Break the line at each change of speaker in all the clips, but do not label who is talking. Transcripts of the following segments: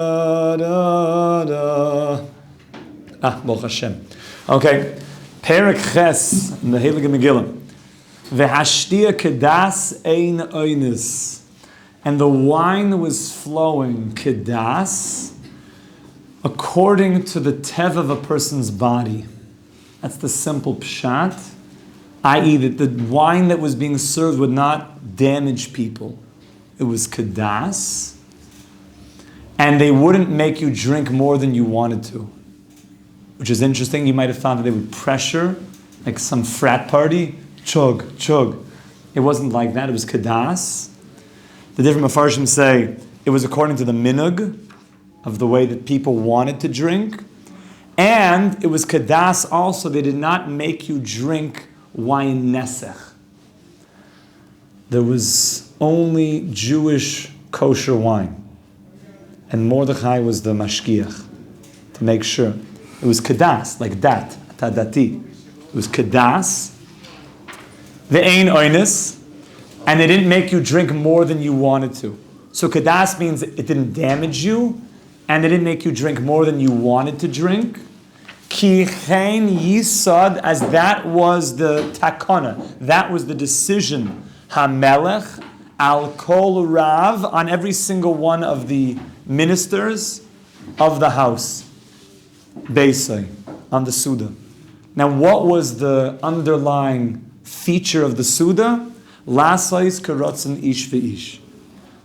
Baruch Hashem. Okay. Perek Ches in the Heilige Megillah. V'hashtia kedas ein oines. And the wine was flowing, kedas, according to the tev of a person's body. That's the simple pshat, i.e. that the wine that was being served would not damage people. It was kedas, and they wouldn't make you drink more than you wanted to. Which is interesting. You might have found that they would pressure, like some frat party, chug, chug. It wasn't like that. It was kedas. The different Mefarshim say it was according to the minug of the way that people wanted to drink. And it was kedas also. They did not make you drink wine nesech. There was only Jewish kosher wine. And Mordechai was the mashgiach, to make sure. It was kedas, like dat, tadati. It was kedas. The ein oines. And they didn't make you drink more than you wanted to. So kedas means it didn't damage you, and they didn't make you drink more than you wanted to drink. Ki chen yisad, as that was the takana, that was the decision. Hamelech al kol rav, on every single one of the ministers of the house. Beisai, on the Suda. Now what was the underlying feature of the Suda? Lasais karotzen ish ve'ish.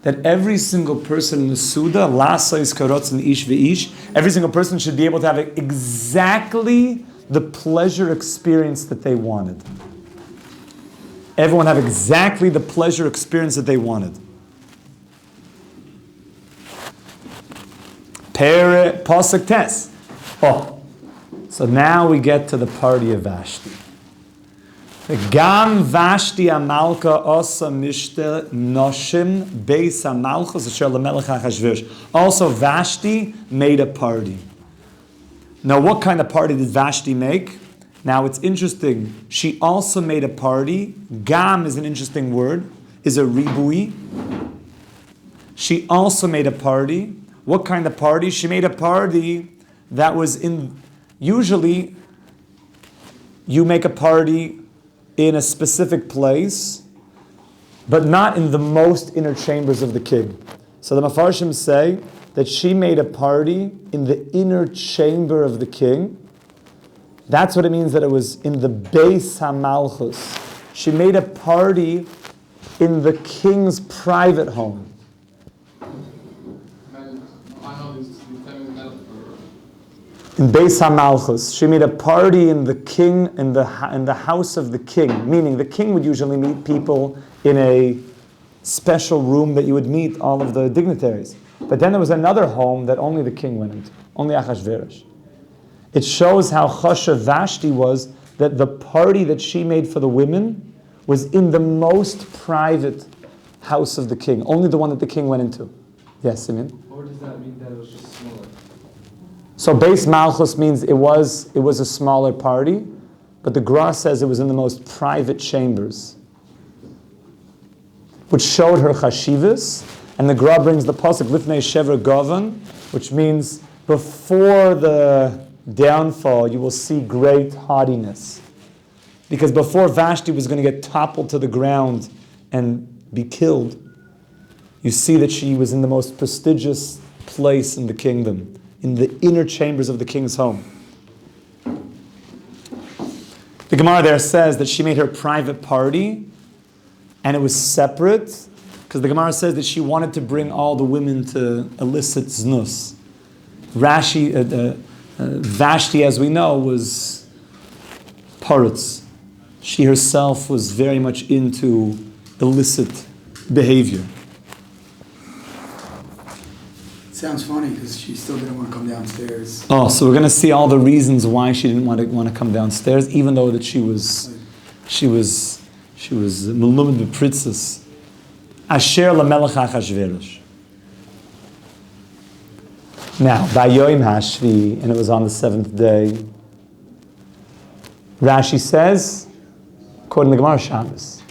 That every single person in the Suda, lasais karotzen ish ve'ish, every single person should be able to have exactly the pleasure experience that they wanted. Everyone have exactly the pleasure experience that they wanted. Pasuk tes. So now we get to the party of Vashti. Gam Vashti amalka osa mishte noshim beis amalchus asher lemelech Achashverosh. Also Vashti made a party. Now what kind of party did Vashti make? Now it's interesting. She also made a party. Gam is an interesting word. Is a ribui. She also made a party. What kind of party? She made a party that was in... Usually you make a party in a specific place, but not in the most inner chambers of the king. So the Mefarshim say that she made a party in the inner chamber of the king. That's what it means that it was in the Beis HaMalchus. She made a party in the king's private home. In Beis HaMalchus, she made a party in the king, in the house of the king. Meaning, the king would usually meet people in a special room that you would meet all of the dignitaries. But then there was another home that only the king went into, only Achashverosh. It shows how chashuv Vashti was, that the party that she made for the women was in the most private house of the king, only the one that the king went into. Yes, Simeon?
Or does that mean that it was just smaller?
So Beis Malchus means it was a smaller party, but the Gra says it was in the most private chambers, which showed her chashivas. And the Gra brings the pasuk Lifnei Chevra Govan, which means before the downfall, you will see great haughtiness. Because before Vashti was going to get toppled to the ground and be killed, you see that she was in the most prestigious place in the kingdom, in the inner chambers of the king's home. The Gemara there says that she made her private party, and it was separate, because the Gemara says that she wanted to bring all the women to illicit znus. Vashti, as we know, was paritz. She herself was very much into illicit behavior.
Sounds funny because she still didn't want to come downstairs.
Oh, so we're going to see all the reasons why she didn't want to come downstairs, even though that she was melumad b'pritzes. Asher lamelech Achashverosh. Now, Bayoim Hashvi, and it was on the seventh day. Rashi says, according to the Gemara Shabbos,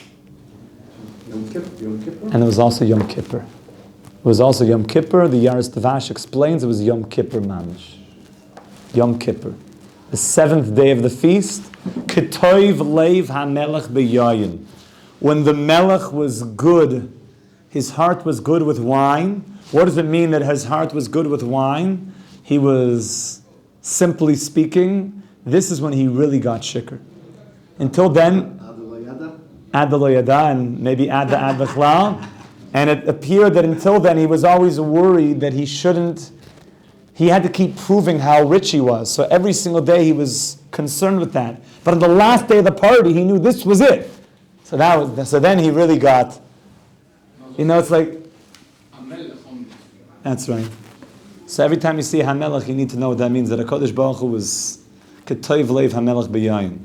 and it was also Yom Kippur. It was also Yom Kippur. The Yaris Tavash explains it was Yom Kippur Mamish. Yom Kippur. The 7th day of the feast. Ketoiv leiv hamelech beyayin. When the melech was good, his heart was good with wine. What does it mean that his heart was good with wine? He was, simply speaking, this is when he really got shikr. Until then, ad lo yada, and maybe ad b'chlal. And it appeared that until then he was always worried that he had to keep proving how rich he was. So every single day he was concerned with that. But on the last day of the party, he knew this was it. So then he really got, it's like, that's right. So every time you see Hamelech, you need to know what that means, that HaKadosh Baruch Hu was Ketoiv Leiv Hamelech B'yayin.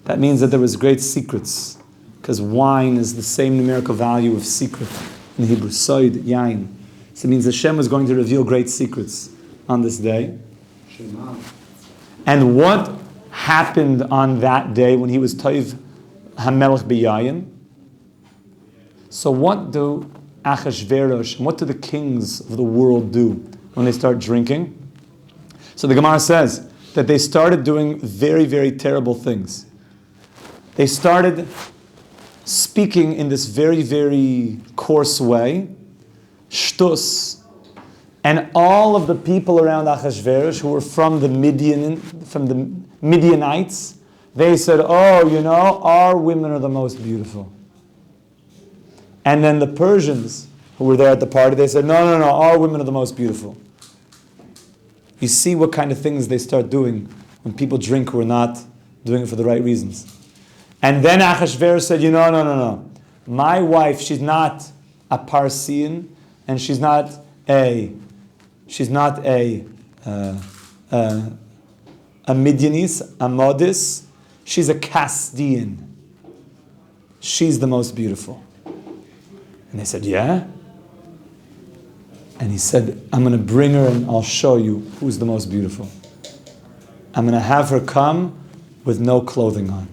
That means that there was great secrets, because wine is the same numerical value of secret in Hebrew, Soid, Yain. So it means Hashem was going to reveal great secrets on this day. And what happened on that day when he was Toiv Hamelech B'yayin? So what do Achashverosh and what do the kings of the world do when they start drinking? So the Gemara says that they started doing very, very terrible things. They started speaking in this very, very coarse way, shtus, and all of the people around Achashverosh who were from the Midianites, they said, our women are the most beautiful. And then the Persians who were there at the party, they said, no, our women are the most beautiful. You see what kind of things they start doing when people drink who are not doing it for the right reasons. And then Achashverosh said, no. My wife, she's not a Parsian, and she's not a Midianese, a Modis. She's a Castilian. She's the most beautiful. And they said, yeah? And he said, I'm going to bring her and I'll show you who's the most beautiful. I'm going to have her come with no clothing on.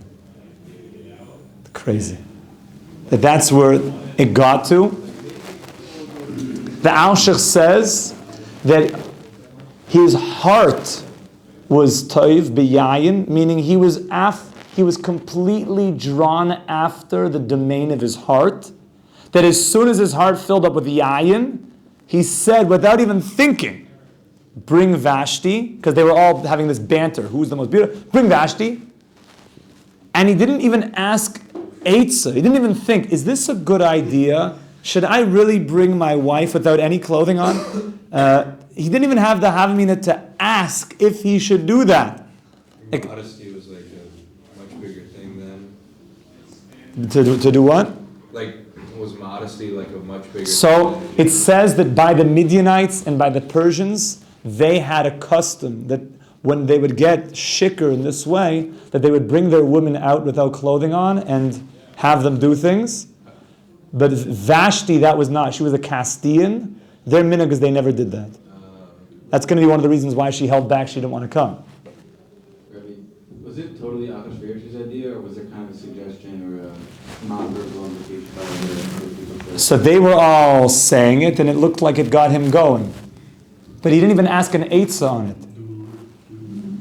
Crazy. That's where it got to. The Alshich says that his heart was toiv b'yayin, meaning he was completely drawn after the domain of his heart. That as soon as his heart filled up with yayin, he said, without even thinking, bring Vashti, because they were all having this banter, who's the most beautiful? Bring Vashti. And he didn't even ask Eitzah. He didn't even think, is this a good idea? Should I really bring my wife without any clothing on? He didn't even have the Havamina to ask if he should do that.
Modesty was like a much bigger thing then.
To do what?
Like, was modesty like a much bigger thing?
So it says that by the Midianites and by the Persians, they had a custom that when they would get shikr in this way, that they would bring their women out without clothing on and have them do things. But Vashti, that was not. She was a Castilian. Their minhag is they never did that. That's going to be one of the reasons why she held back. She didn't want to come.
Rabbi, was it totally Achashverosh's idea, or was there kind of a suggestion or a non-verbal invitation by other people?
So they were all saying it, and it looked like it got him going. But he didn't even ask an eitzah on it.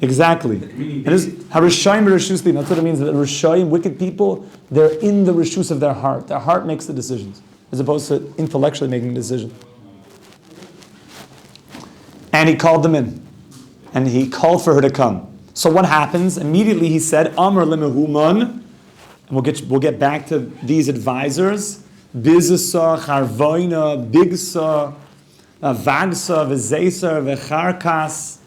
Exactly. And this Harishayim Rishuslim, that's what it means. That Rishayim, wicked people, they're in the Rishus of their heart. Their heart makes the decisions, as opposed to intellectually making a decision. And he called them in. And he called for her to come. So what happens? Immediately he said, Amr lemehuman, and we'll get back to these advisors. Bizasa, Charvoina, Bigsa, Vagsa, Vizesa, Vecharkas,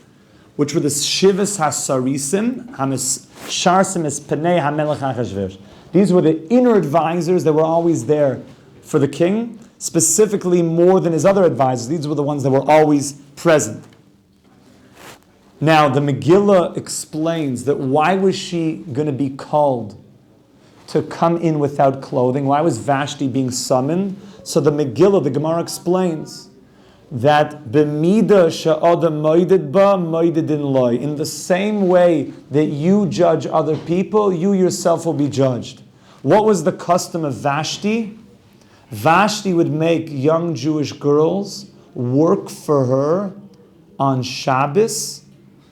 which were the Shivas HaSarisim, Sharsim es Penei HaMelech HaChashverosh. These were the inner advisors that were always there for the king, specifically more than his other advisors. These were the ones that were always present. Now, the Megillah explains that why was she going to be called to come in without clothing? Why was Vashti being summoned? So the Megillah, the Gemara explains that b'mida she'adam moided ba moided in loy. In the same way that you judge other people, you yourself will be judged. What was the custom of Vashti? Vashti would make young Jewish girls work for her on Shabbos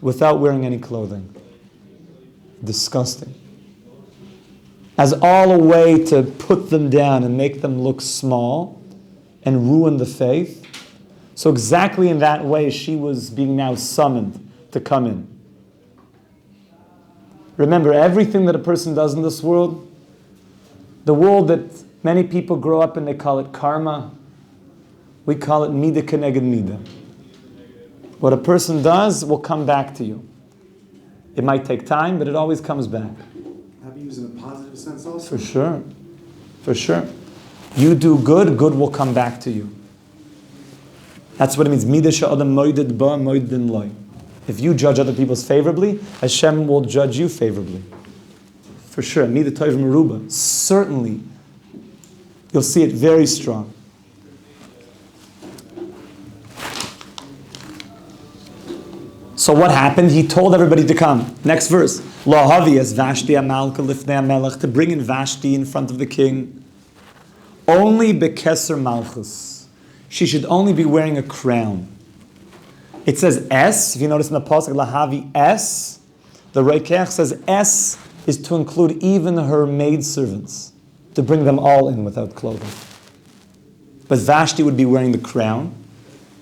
without wearing any clothing. Disgusting. As all a way to put them down and make them look small and ruin the faith. So exactly in that way, she was being now summoned to come in. Remember, everything that a person does in this world, the world that many people grow up in, they call it karma. We call it midah keneged midah. What a person does will come back to you. It might take time, but it always comes back.
Have you used in a positive sense also?
For sure. For sure. You do good, good will come back to you. That's what it means. Midah she'adam moeded ba moedin loy. If you judge other people favorably, Hashem will judge you favorably. For sure. Midah tov meruba. Certainly. You'll see it very strong. So what happened? He told everybody to come. Next verse. Lo havi es Vashti amalka lifnei hamelech, to bring in Vashti in front of the king. Only bekeser malchus. She should only be wearing a crown. It says S. If you notice in the pasuk, lahavi S. The Reikech says S is to include even her maidservants, to bring them all in without clothing. But Vashti would be wearing the crown.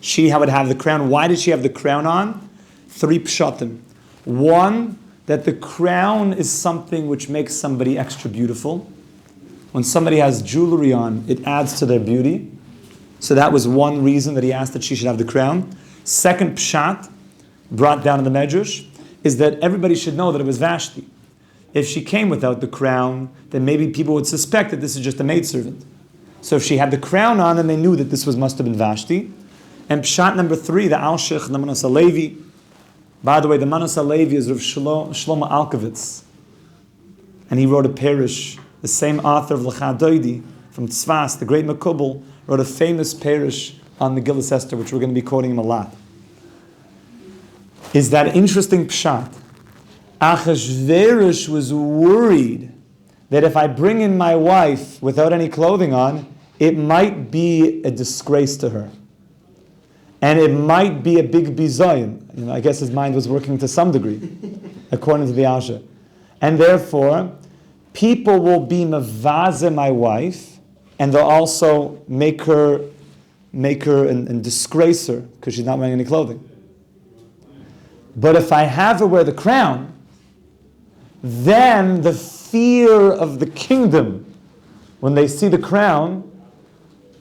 She would have the crown. Why did she have the crown on? 3 pshatim. One, that the crown is something which makes somebody extra beautiful. When somebody has jewelry on, it adds to their beauty. So that was one reason that he asked that she should have the crown. Second pshat, brought down in the Medrash, is that everybody should know that it was Vashti. If she came without the crown, then maybe people would suspect that this is just a maidservant. So if she had the crown on, then they knew that this must have been Vashti. And pshat number 3, the Alshich, the Manos HaLevi. By the way, the Manos HaLevi is Rav Shlomo Alkovitz. And he wrote a parish, the same author of L'cha Doidi, from Tzfas, the great Makubal, wrote a famous parish on Megillas Ester, which we're going to be quoting him a lot. Is that interesting pshat? Achashverosh was worried that if I bring in my wife without any clothing on, it might be a disgrace to her. And it might be a big bizayon. I guess his mind was working to some degree, according to the Asha. And therefore, people will be mavaze my wife, and they'll also make her and disgrace her because she's not wearing any clothing. But if I have her wear the crown, then the fear of the kingdom, when they see the crown,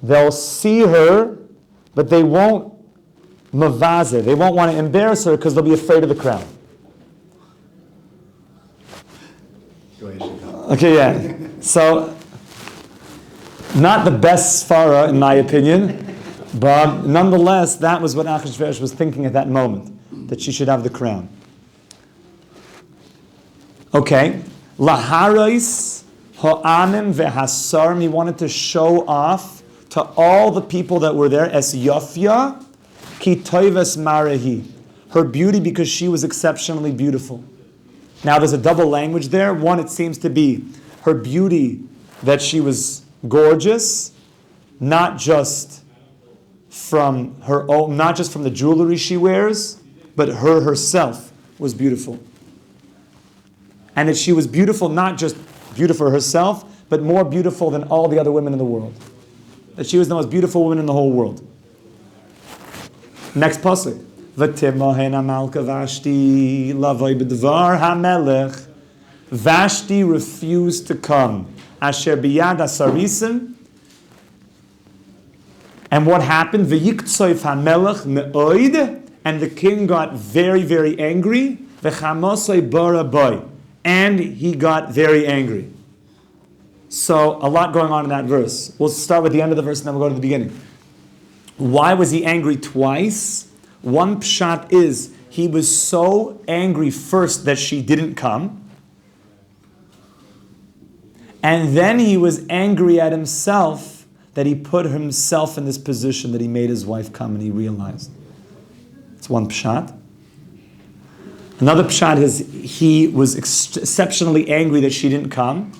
they'll see her, but they won't mavaze. They won't want to embarrass her because they'll be afraid of the crown. Okay, yeah. So, not the best svara in my opinion, but nonetheless, that was what Achashverosh was thinking at that moment, that she should have the crown. Okay. Laharais ha'amim ve'hasarim, he wanted to show off to all the people that were there, es yofya ki toives marahi, her beauty because she was exceptionally beautiful. Now there's a double language there. One, it seems to be her beauty, that she was gorgeous, not just from her own, not just from the jewelry she wears, but her herself was beautiful. And that she was beautiful, not just beautiful herself, but more beautiful than all the other women in the world. That she was the most beautiful woman in the whole world. Next pasuk. V'timahen amalka Vashti lavoi b'dvar hamelech. Vashti refused to come. Asher biyad asarisim. And what happened? V'yiktsoif hamelech me'oid. And the king got very, very angry. V'chamosoi baraboy. And he got very angry. So, a lot going on in that verse. We'll start with the end of the verse and then we'll go to the beginning. Why was he angry twice? One pshat is, he was so angry first that she didn't come. And then he was angry at himself that he put himself in this position that he made his wife come, and he realized. It's one pshat. Another pshat is he was exceptionally angry that she didn't come.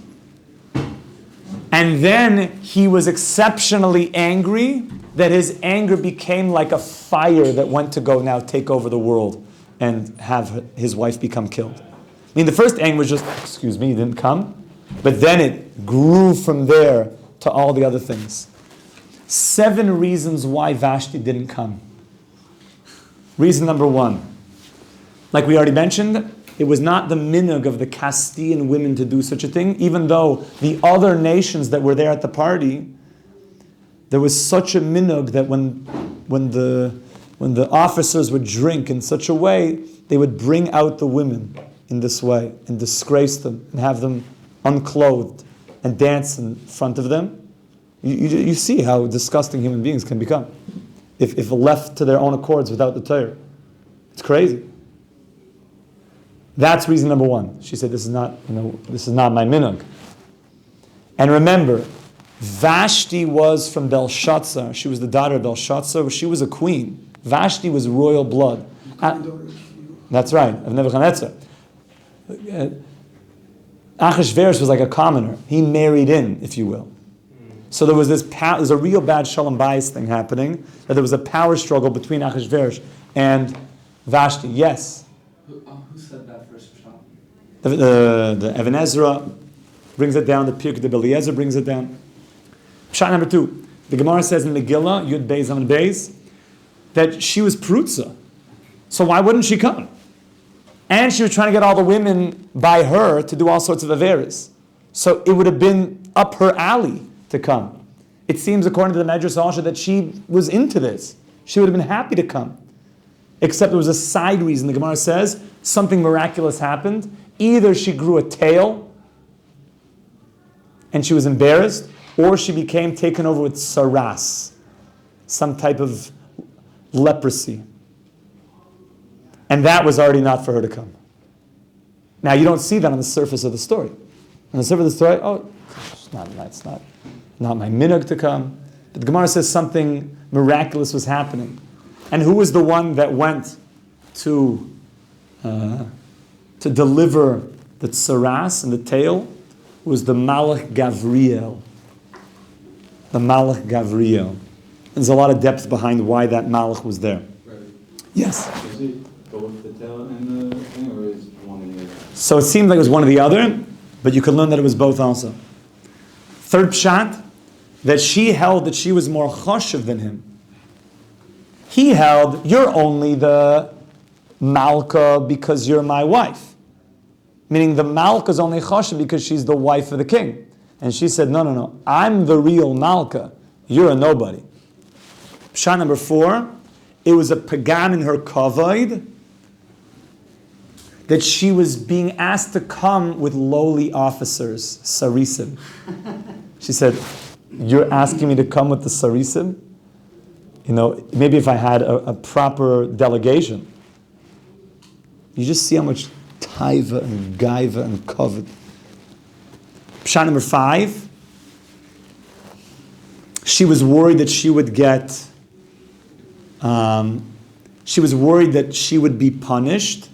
And then he was exceptionally angry, that his anger became like a fire that went to go now take over the world and have his wife become killed. I mean, the first anger was just, excuse me, he didn't come. But then it grew from there to all the other things. 7 reasons why Vashti didn't come. Reason number 1. Like we already mentioned, it was not the minhag of the Castilian women to do such a thing, even though the other nations that were there at the party, there was such a minhag that when the officers would drink in such a way, they would bring out the women in this way and disgrace them and have them unclothed and dance in front of them. You see how disgusting human beings can become if left to their own accords without the Torah. It's crazy. That's reason number 1. She said, this is not my minhag. And remember, Vashti was from Belshazzar. She was the daughter of Belshazzar. She was a queen. Vashti was royal blood. That's right, of Nebuchadnezzar. Achashverosh was like a commoner. He married in, if you will. So there was there's a real bad Shalom bias thing happening, that there was a power struggle between Achashverosh and Vashti. Yes?
Who said that first Pshat?
The Even Ezra brings it down, the Pirkei de Eliezer brings it down. Pshat number 2. The Gemara says in Megillah, Yud Beis Amud Beis, that she was Prutza. So why wouldn't she come? And she was trying to get all the women by her to do all sorts of averas. So it would have been up her alley to come. It seems, according to the Medrash also, that she was into this. She would have been happy to come. Except there was a side reason. The Gemara says something miraculous happened. Either she grew a tail and she was embarrassed, or she became taken over with saras, some type of leprosy. And that was already not for her to come. Now, you don't see that on the surface of the story. On the surface of the story, it's not my minhag to come. But the Gemara says something miraculous was happening. And who was the one that went to deliver the tsaras and the tail? It was the Malach Gavriel. The Malach Gavriel. There's a lot of depth behind why that Malach was there.
Right.
Yes?
Is it both the tail and the thing, or is one and the other?
So it seemed like it was one or the other, but you could learn that it was both also. Third pshat, that she held that she was more choshev than him. He held, you're only the malka because you're my wife. Meaning the malka is only choshev because she's the wife of the king. And she said, no, I'm the real malka. You're a nobody. Pshat number 4, it was a pagan in her kavod that she was being asked to come with lowly officers, sarisim. She said, you're asking me to come with the sarisim? Maybe if I had a proper delegation. You just see how much taiva and gaiva and kavod. Pshat number 5, she was worried that she would get, she was worried that she would be punished,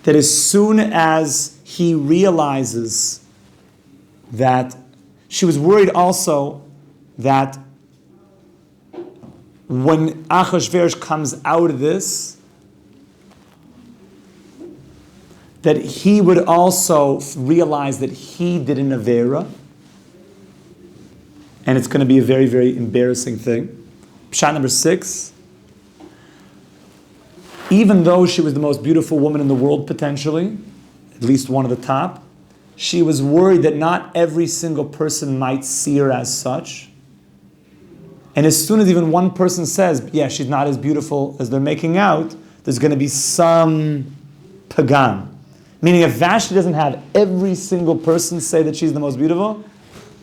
that as soon as he realizes that, she was worried also that when Achashverosh comes out of this, that he would also realize that he did an avera, and it's going to be a very, very embarrassing thing. Pshat number 6, even though she was the most beautiful woman in the world potentially, at least one of the top, she was worried that not every single person might see her as such. And as soon as even one person says, yeah, she's not as beautiful as they're making out, there's going to be some pagan. Meaning if Vashti doesn't have every single person say that she's the most beautiful,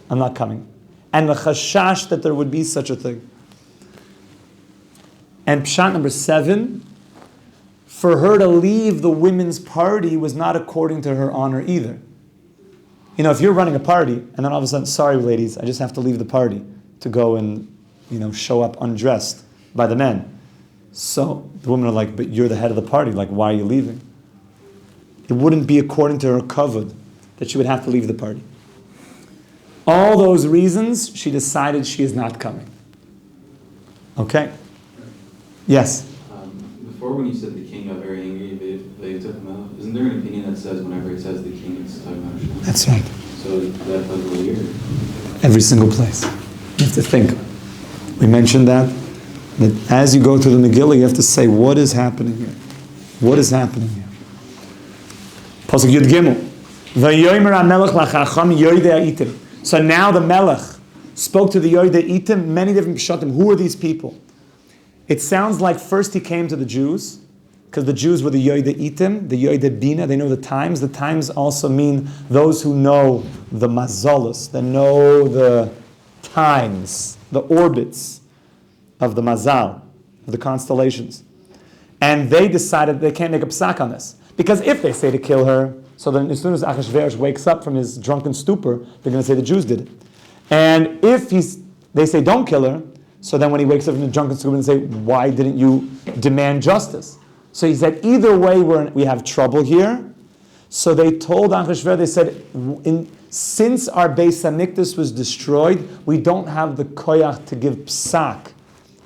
I'm not coming. And the chashash that there would be such a thing. And pshat number 7, for her to leave the women's party was not according to her honor either. If you're running a party, and then all of a sudden, sorry ladies, I just have to leave the party to go and, show up undressed by the men. So the women are like, but you're the head of the party, like why are you leaving? It wouldn't be according to her kavod that she would have to leave the party. all those reasons, she decided she is not coming. Okay? Yes?
Before when you said the king got very angry, they took him out. Isn't there an opinion that says whenever it says the king, it's talking about Hashem?
That's right.
So that felt weird.
Every single place. You have to think. We mentioned that as you go through the Megillah, you have to say, what is happening here? What is happening here? Pasuk Yud Gimel. Vayomer HaMelech lachacham Yoidei Itim. So now the Melech spoke to the Yoidei Itim, many different pshatim. Who are these people? It sounds like first he came to the Jews, because the Jews were the Yoidei Itim, the Yoidei Bina, they know the times. The times also mean those who know the mazalos, that know the times, the orbits of the mazal, of the constellations. And they decided they can't make a psak on this. Because if they say to kill her, so then as soon as Achashverosh wakes up from his drunken stupor, they're going to say the Jews did it. And if they say don't kill her, so then when he wakes up from the drunken stupor, and say, why didn't you demand justice? So he said, either way we have trouble here. So they told Achashverosh, they said, since our Beis Hamikdash was destroyed, we don't have the koyach to give psak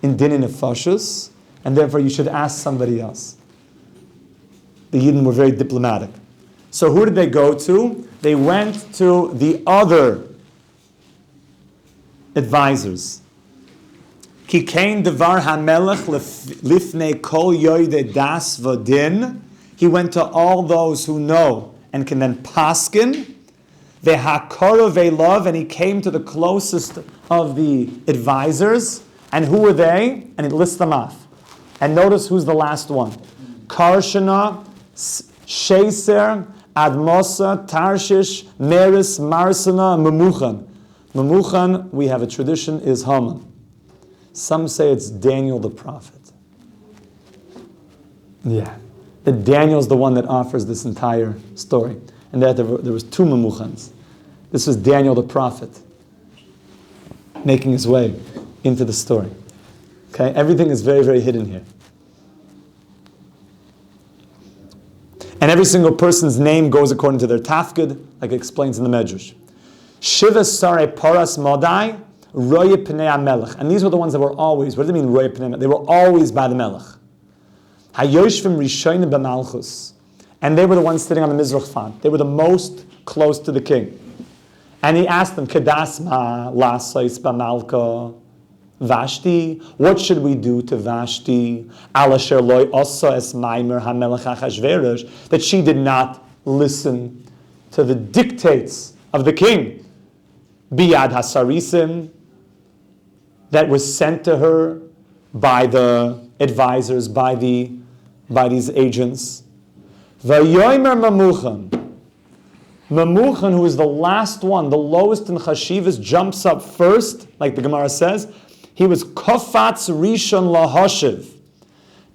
in din nefashos, and therefore you should ask somebody else. The Yidden were very diplomatic. So who did they go to? They went to the other advisors. Ki kain devar hamelech lifnei kol yoyde das v'din. He went to all those who know and can then paskin. V'hakoro ve'lov, and he came to the closest of the advisors. And who were they? And he lists them off. And notice who's the last one. Karshana, Sheser, Admosa, Tarshish, Meris, Marsana, Memuchan. Memuchan, we have a tradition, is Haman. Some say it's Daniel the prophet. Yeah. That Daniel's the one that offers this entire story. And that there was two Memuchans. This was Daniel the prophet making his way into the story. Okay? Everything is very, very hidden here. And every single person's name goes according to their tafkid, like it explains in the Medrash. Shiva Sare Paras Modai, Roye Pnei HaMelech. And these were the ones that were always, what does it mean, Roye Pnei HaMelech? They were always by the Melech. Hayoshvim Rishonim B'Malchus. And they were the ones sitting on the Mizrach Fan. They were the most close to the king. And he asked them, Kedas ma lasais b'malka Vashti, what should we do to Vashti? Alasher loy osa es maimer hamelech Achashverosh, that she did not listen to the dictates of the king. Biyad hasarisim, that was sent to her by the advisors, by these agents. Vayomer mamuchan. Mamuchan, who is the last one, the lowest in Chashivas, jumps up first, like the Gemara says. He was kofatz rishon lahoshiv,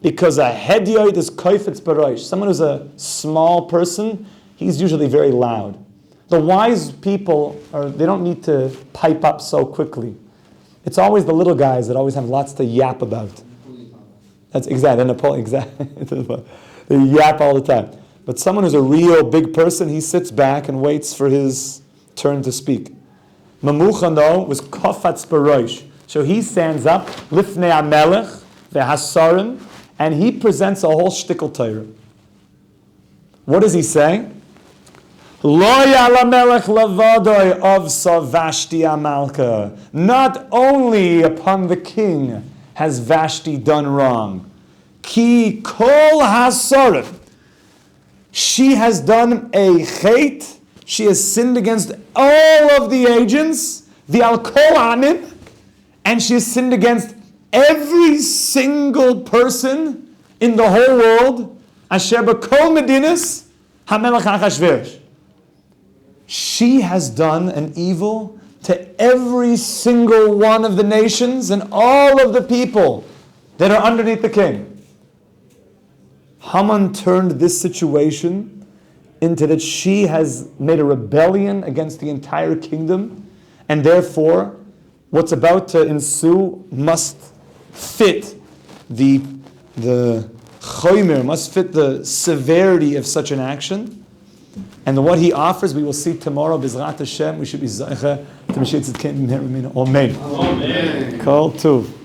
because a hedyoid is koifetz barosh. Someone who's a small person, he's usually very loud. The wise people they don't need to pipe up so quickly. It's always the little guys that always have lots to yap about. That's exactly Napoleon. Exactly, they yap all the time. But someone who's a real big person, he sits back and waits for his turn to speak. Mamuchan though was kofatz barosh. So he stands up, lifnei HaMelech, ve'hasarim, and he presents a whole shtickle Torah. What does he say? Lo ya'ala melech levadoi avsa Vashti Amalka. Not only upon the king has Vashti done wrong. Ki kol hasarim. She has done a chait. She has sinned against all of the agents. The al kol amin. And she has sinned against every single person in the whole world. Asher b'kol medinas hamelech Achashverosh. She has done an evil to every single one of the nations and all of the people that are underneath the king. Haman turned this situation into that she has made a rebellion against the entire kingdom, and therefore what's about to ensue must fit the choimer, must fit the severity of such an action. And what he offers, we will see tomorrow, B'ezrat Hashem, we should be zeicha to Mashiach Tzidkenu B'mehera B'mina. Amen.
Amen.
Kol Tuv.